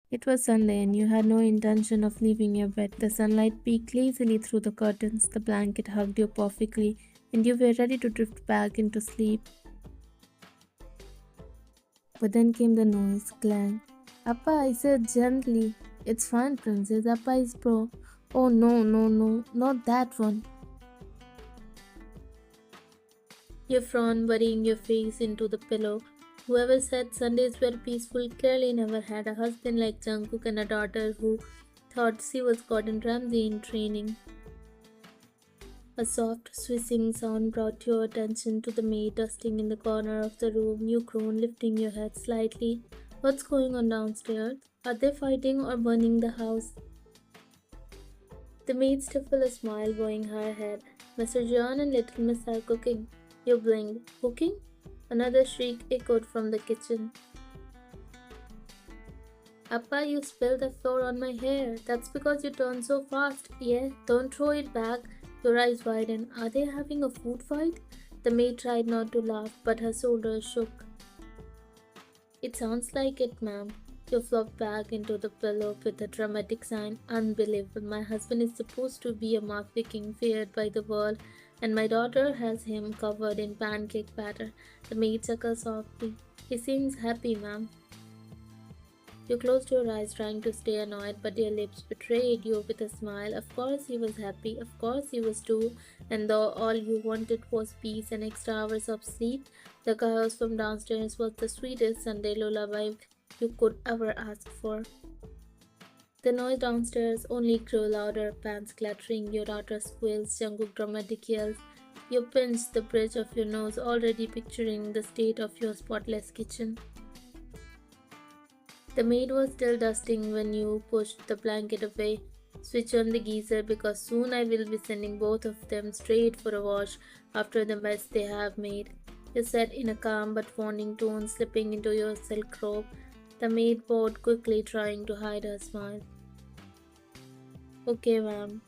It was Sunday and you had no intention of leaving your bed. The sunlight peeked lazily through the curtains, the blanket hugged you perfectly, and you were ready to drift back into sleep. But then came the noise, clang. Appa, I said gently. It's fine, princess. Appa is pro. Oh no, no, no, not that one. You frowned, burying your face into the pillow. Whoever said Sundays were peaceful clearly never had a husband like Jungkook and a daughter who thought she was Gordon Ramsay in training. A soft swishing sound brought your attention to the maid dusting in the corner of the room. You groaned, lifting your head slightly. What's going on downstairs? Are they fighting or burning the house? The maid stifled a smile, bowing her head. Mr. John and Little Miss are cooking. You blinked. Cooking? Another shriek echoed from the kitchen. Appa, you spilled the flour on my hair. That's because you turned so fast. Yeah, don't throw it back. Your eyes widened. Are they having a food fight? The maid tried not to laugh, but her shoulders shook. It sounds like it, ma'am. You flopped back into the pillow with a dramatic sign. Unbelievable. My husband is supposed to be a mafia king feared by the world, and my daughter has him covered in pancake batter. The maid chuckled softly. He seems happy, ma'am. You closed your eyes, trying to stay annoyed, but your lips betrayed you with a smile. Of course he was happy, of course he was too, and though all you wanted was peace and extra hours of sleep, the chaos from downstairs was the sweetest Sunday lullaby you could ever ask for. The noise downstairs only grew louder, pans clattering, your daughter squeals, Jungkook dramatic yells. You pinched the bridge of your nose, already picturing the state of your spotless kitchen. The maid was still dusting when you pushed the blanket away. Switch on the geyser because soon I will be sending both of them straight for a wash after the mess they have made. You said in a calm but warning tone, slipping into your silk robe. The maid bowed quickly, trying to hide her smile. Okay, ma'am.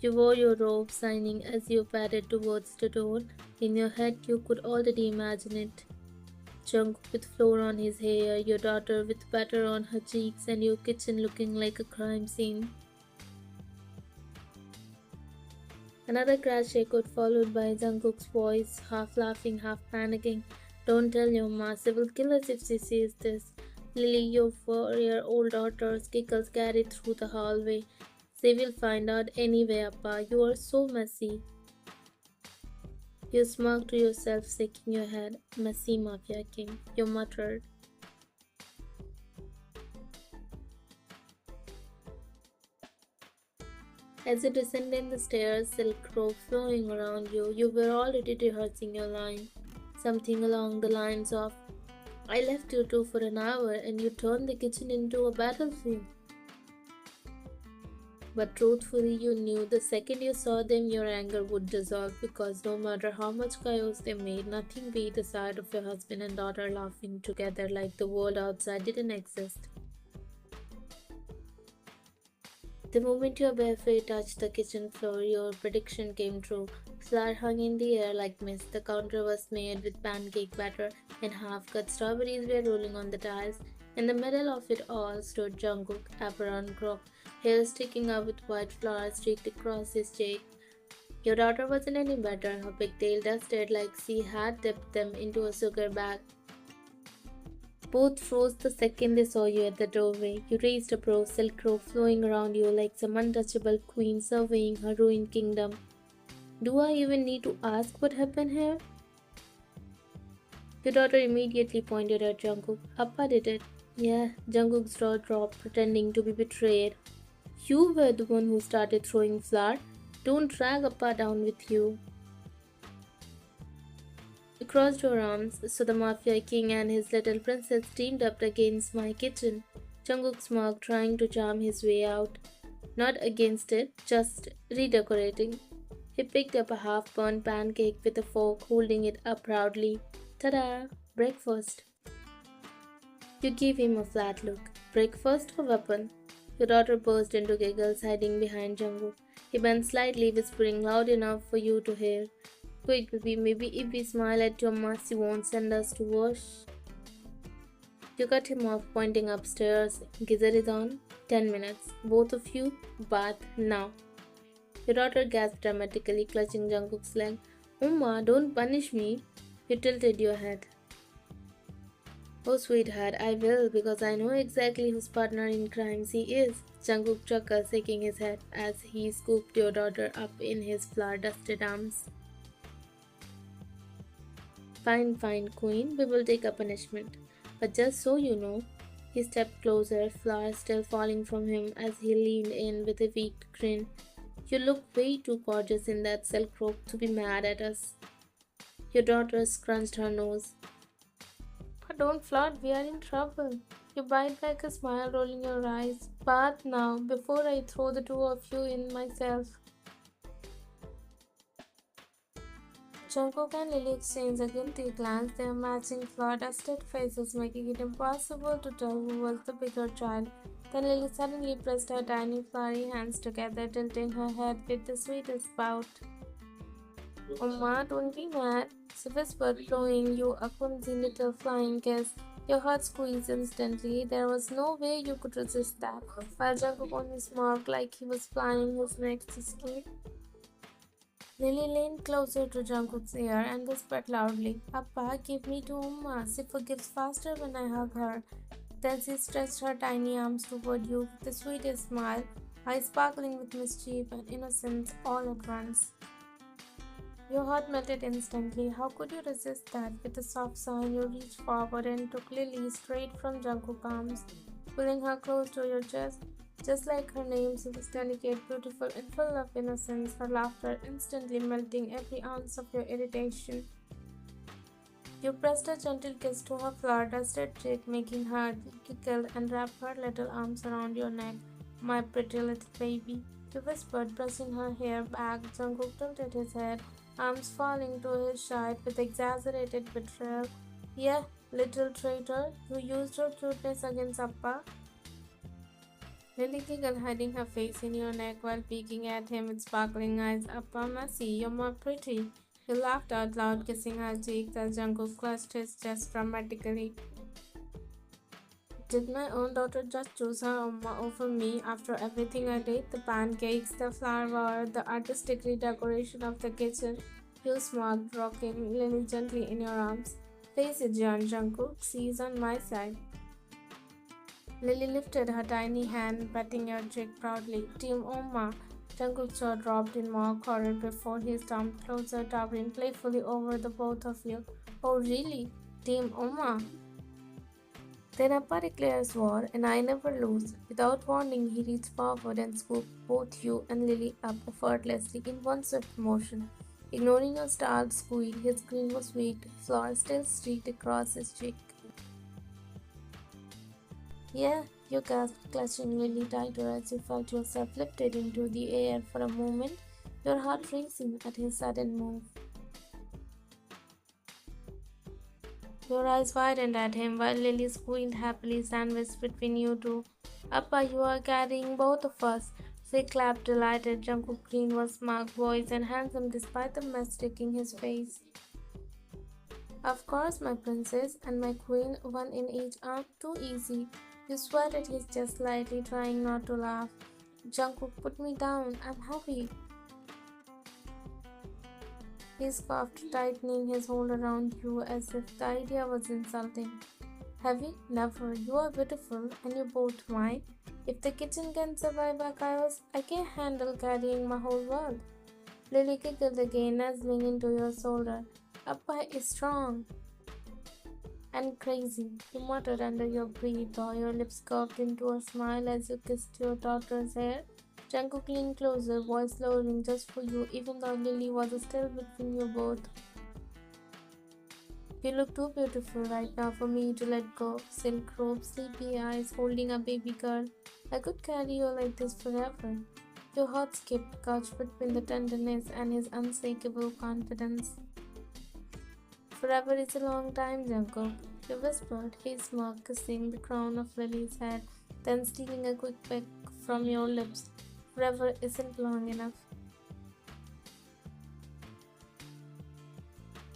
You wore your robe, signing as you padded towards the door. In your head, you could already imagine it. Jungkook with flour on his hair, your daughter with batter on her cheeks, and your kitchen looking like a crime scene. Another crash echoed, followed by Jungkook's voice, half laughing, half panicking. Don't tell your ma, she will kill us if she sees this. Lily, your 4-year-old daughter's giggles carried through the hallway. She will find out anyway, Appa. You are so messy. You smirked to yourself, shaking your head. Messy Mafia King, you muttered. As you descended the stairs, silk robe flowing around you, you were already rehearsing your line. Something along the lines of, I left you two for an hour and you turned the kitchen into a battlefield. But truthfully, you knew the second you saw them, your anger would dissolve because no matter how much chaos they made, nothing beat the sight of your husband and daughter laughing together like the world outside didn't exist. The moment your bare feet touched the kitchen floor, your prediction came true. Flour hung in the air like mist. The counter was smeared with pancake batter, and half-cut strawberries were rolling on the tiles. In the middle of it all stood Jungkook, apron cropped, hair sticking out with white flour streaked across his cheek. Your daughter wasn't any better. Her pigtail dusted like she had dipped them into a sugar bag. Both froze the second they saw you at the doorway. You raised a brow, silk robe flowing around you like some untouchable queen surveying her ruined kingdom. Do I even need to ask what happened here? Your daughter immediately pointed at Jungkook. Appa did it. Yeah, Jungkook's jaw dropped, pretending to be betrayed. You were the one who started throwing flour. Don't drag Appa down with you. You crossed your arms, so the Mafia King and his little princess teamed up against my kitchen. Jungkook smirked, trying to charm his way out. Not against it, just redecorating. He picked up a half-burnt pancake with a fork, holding it up proudly. Ta-da! Breakfast. You gave him a flat look. Breakfast or weapon? Your daughter burst into giggles, hiding behind Jungkook. He bent slightly, whispering loud enough for you to hear. Quick, baby, maybe if we smile at your ma, she won't send us to wash. You cut him off, pointing upstairs. Geyser is on. 10 minutes. Both of you, bath now. Your daughter gasped dramatically, clutching Jungkook's leg. Umma, don't punish me. You tilted your head. Oh, sweetheart, I will, because I know exactly whose partner in crimes he is. Jungkook chuckled, shaking his head as he scooped your daughter up in his flour-dusted arms. Fine, fine, Queen, we will take a punishment. But just so you know, he stepped closer, flour still falling from him as he leaned in with a weak grin. You look way too gorgeous in that silk robe to be mad at us. Your daughter scrunched her nose. But don't flirt, we are in trouble. You bite back a smile, rolling your eyes. Bath now, before I throw the two of you in myself. Jungkook and Lily exchanged a guilty glance, their matching flour-dusted faces making it impossible to tell who was the bigger child. Then Lily suddenly pressed her tiny floury hands together, tilting her head with the sweetest pout. Oma, don't be mad, she whispered, throwing you a clumsy little flying kiss. Your heart squeezed instantly. There was no way you could resist that. While Jungkook only smirked like he was planning his next escape. Lily leaned closer to Jungkook's ear and whispered loudly, Appa, give me to Umma. She forgives faster when I hug her. Then she stretched her tiny arms toward you with the sweetest smile, eyes sparkling with mischief and innocence all at once. Your heart melted instantly. How could you resist that? With a soft sigh, you reached forward and took Lily straight from Jungkook's arms, pulling her close to your chest. Just like her name, she was delicate, beautiful, and full of innocence, her laughter instantly melting every ounce of your irritation. You pressed a gentle kiss to her flour-dusted cheek, making her giggle and wrap her little arms around your neck. My pretty little baby, you whispered, brushing her hair back. Jungkook tilted his head, arms falling to his side with exaggerated betrayal. Yeah, little traitor, you used your cuteness against Appa. Lily giggled, hiding her face in your neck while peeking at him with sparkling eyes. Appa Mercy, you're more pretty. He laughed out loud, kissing her cheeks as Jungkook clutched his chest dramatically. Did my own daughter just choose her Amma over me after everything I did? The pancakes, the flour, the artistic redecoration of the kitchen. You smirked, rocking Lily gently in your arms. Face it, Jungkook, she's on my side. Lily lifted her tiny hand, patting your cheek proudly. Team Oma. Jungkook's jaw dropped in mock horror before he stomped closer, towering playfully over the both of you. Oh really? Team Oma? Then Appa declares war, and I never lose. Without warning, he reached forward and scooped both you and Lily up effortlessly in one swift motion. Ignoring your startled squeal, his grin was weak, flour still streaked across his cheek. Yeah, you gasped, clutching Lily tighter as you felt yourself lifted into the air for a moment, your heart racing at his sudden move. Your eyes widened at him while Lily squealed happily, sandwiched between you two. Appa, you are carrying both of us. She clapped, delighted. Jungkook Green was smart, voice, and handsome despite the mess taking his face. Of course, my princess and my queen, one in each arm, too easy. You sweated his chest slightly, trying not to laugh. Jungkook, put me down. I'm heavy. He scoffed, tightening his hold around you as if the idea was insulting. Heavy? Never. You are beautiful, and you both mine. If the kitchen can survive our chaos, I can handle carrying my whole world. Lily giggled again, nuzzling into your shoulder. Appa is strong and crazy, you muttered under your breath, or your lips curved into a smile as you kissed your daughter's hair. Jungkook leaned closer, voice lowering just for you, even though Lily was still between you both. You look too beautiful right now for me to let go. Silk robe, sleepy eyes, holding a baby girl. I could carry you like this forever. Your heart skipped, couched between the tenderness and his unshakable confidence. Forever is a long time, Jungkook, you whispered, his smirk kissing the crown of Lily's head, then stealing a quick peck from your lips. Forever isn't long enough.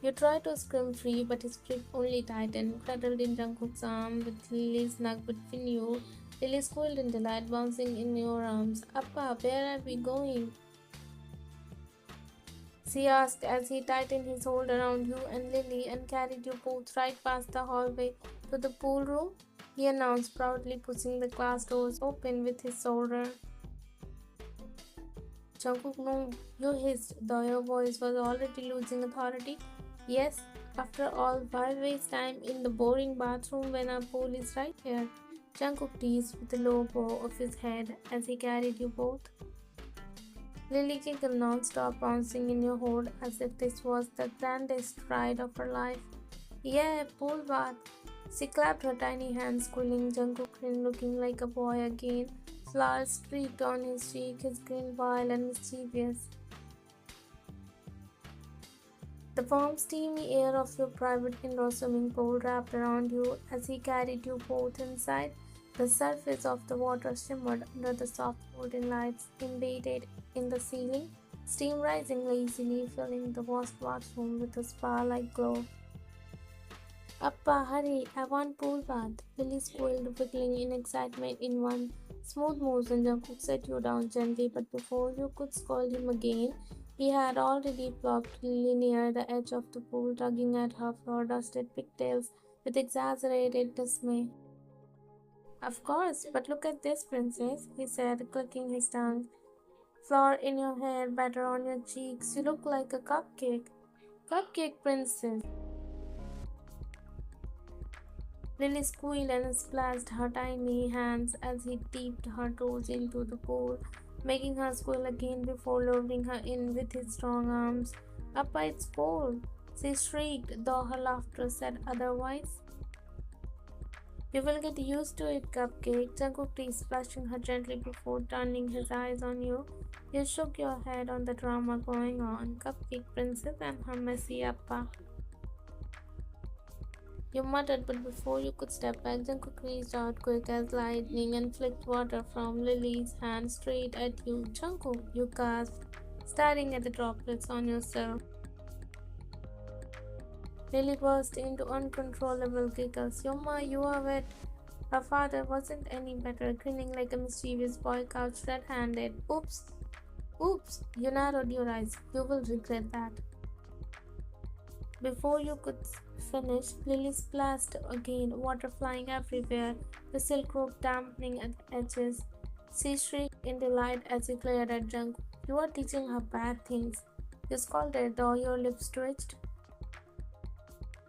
You try to scream free, but his grip only tightened, cradled in Jungkook's arm with Lily snug between you. Lily squealed in delight, bouncing in your arms. Appa, where are we going? She asked as he tightened his hold around you and Lily and carried you both right past the hallway to the pool room. He announced, proudly pushing the glass doors open with his shoulder. Jungkook, no, you hissed, though your voice was already losing authority. Yes, after all, why waste time in the boring bathroom when our pool is right here? Jungkook teased with a low bow of his head as he carried you both. Lily giggled non-stop, bouncing in your hold as if this was the grandest ride of her life. Yeah, pool bath. She clapped her tiny hands, squealing. Jungkook grinned, looking like a boy again. Flowers streaked on his cheek, his grin wild and mischievous. The warm, steamy air of your private indoor swimming pool wrapped around you as he carried you both inside. The surface of the water shimmered under the soft golden lights embedded in the ceiling, steam rising lazily, filling the vast bathroom with a spa-like glow. Appa, hurry, I want pool bath. Lily squealed, wiggling in excitement in one smooth motion. Jungkook set you down gently, but before you could scold him again, he had already plopped Lily near the edge of the pool, tugging at her floor-dusted pigtails with exaggerated dismay. Of course, but look at this, princess, he said, clicking his tongue. Flour in your hair, batter on your cheeks. You look like a cupcake. Cupcake princess. Lily squealed and splashed her tiny hands as he dipped her toes into the pool, making her squeal again before lowering her in with his strong arms. Appa, it's cold, she shrieked, though her laughter said otherwise. You will get used to it, Cupcake. Jungkook teased, splashing her gently before turning his eyes on you. You shook your head on the drama going on. Cupcake Princess and her messy Appa. You muttered, but before you could step back, Jungkook reached out quick as lightning and flicked water from Lily's hand straight at you. Jungkook, you gasped, staring at the droplets on yourself. Lily burst into uncontrollable giggles. Yoma, you are wet. Her father wasn't any better, grinning like a mischievous boy couched red-handed. Oops, oops, you narrowed your eyes. You will regret that. Before you could finish, Lily splashed again, water flying everywhere, the silk rope dampening at the edges. She shrieked in delight as you glared at Jungkook. You are teaching her bad things. You scolded, though your lips twitched.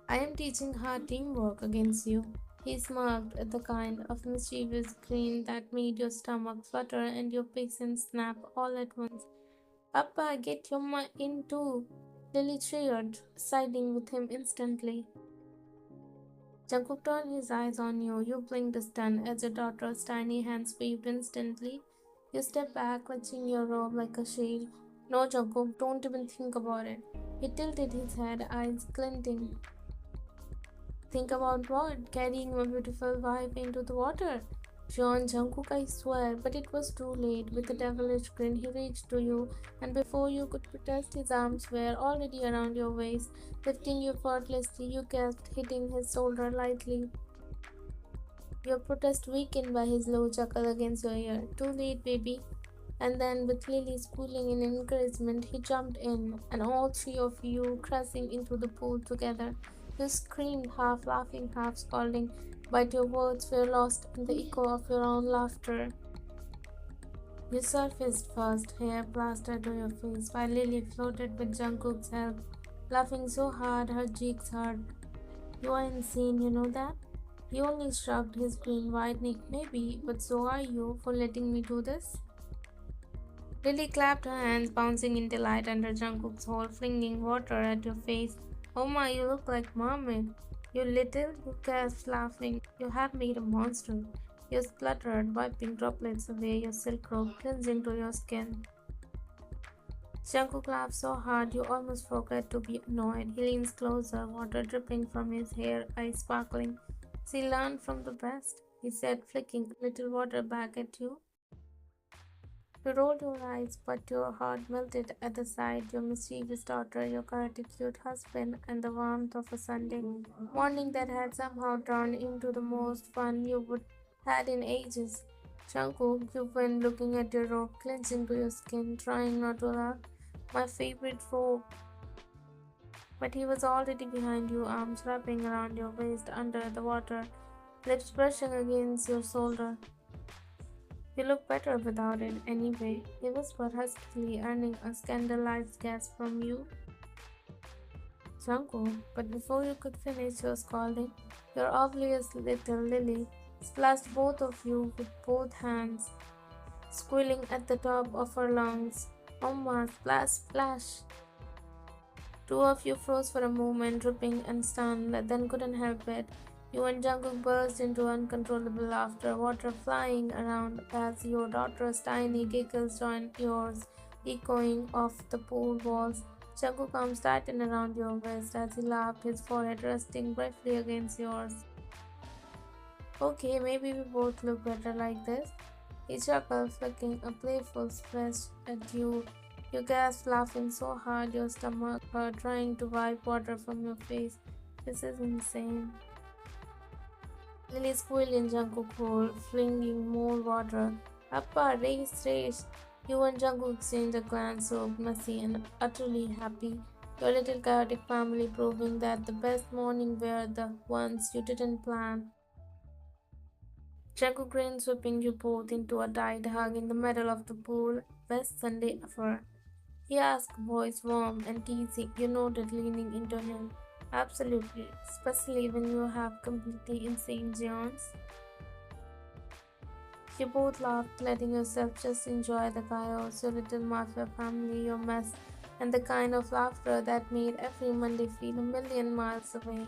I am teaching her teamwork against you. He smirked at the kind of mischievous grin that made your stomach flutter and your patience snap all at once. Papa, get Yoma in too. Lily cheered, siding with him instantly. Jungkook turned his eyes on you. You blinked stunned as your daughter's tiny hands waved instantly. You stepped back, clutching your robe like a shield. No, Jungkook, don't even think about it. He tilted his head, eyes glinting. Think about what? Carrying my beautiful wife into the water? Jungkook, I swear, but it was too late. With a devilish grin, he reached to you, and before you could protest, his arms were already around your waist, lifting you effortlessly. You gasped, hitting his shoulder lightly. Your protest weakened by his low chuckle against your ear. Too late, baby. And then, with Lily squealing in encouragement, he jumped in, and all three of you crashing into the pool together. You screamed, half laughing, half scolding, but your words were lost in the echo of your own laughter. You surfaced first, hair plastered to your face, while Lily floated with Jungkook's help, laughing so hard her cheeks hurt. You are insane, you know that? He only shrugged his green white neck, maybe, but so are you for letting me do this. Lily clapped her hands, bouncing in delight under Jungkook's hole, flinging water at your face. Oh my, you look like mermaid. You little, you gasped, laughing. You have made a monster. You spluttered, wiping droplets away, your silk robe clinging to your skin. Jungkook laughed so hard you almost forgot to be annoyed. He leans closer, water dripping from his hair, eyes sparkling. She learned from the best, he said, flicking little water back at you. You rolled your eyes, but your heart melted at the sight, your mischievous daughter, your chaotic cute husband, and the warmth of a Sunday morning that had somehow turned into the most fun you would had in ages. Jungkook, you went looking at your robe, clenching to your skin, trying not to laugh. My favorite robe, but he was already behind you, arms wrapping around your waist under the water, lips brushing against your shoulder. You look better without it anyway, he whispered huskily, earning a scandalized gasp from you. Jungkook, but before you could finish your scolding, your obvious little Lily splashed both of you with both hands, squealing at the top of her lungs. Oma, splash, splash! Two of you froze for a moment, dripping and stunned, then couldn't help it. You and Jungkook burst into uncontrollable laughter, water flying around as your daughter's tiny giggles joined yours, echoing off the pool walls. Jungkook arms tightened around your waist as he laughed, his forehead resting briefly against yours. Okay, maybe we both look better like this. He chuckled, flicking a playful splash at you. You gasped, laughing so hard your stomach hurt, trying to wipe water from your face. This is insane. Lily squealed in Jungkook hole, flinging more water. Appa, race, race! You and Jungkook exchanged a glance, so messy and utterly happy. Your little chaotic family proving that the best morning were the ones you didn't plan. Jungkook grinned, sweeping you both into a tight hug in the middle of the pool. Best Sunday ever. He asked, voice warm and teasing. You nodded, leaning into him. Absolutely, especially when you have completely insane Jeons. You both laughed, letting yourself just enjoy the chaos, your little mafia family, your mess, and the kind of laughter that made every Monday feel a million miles away.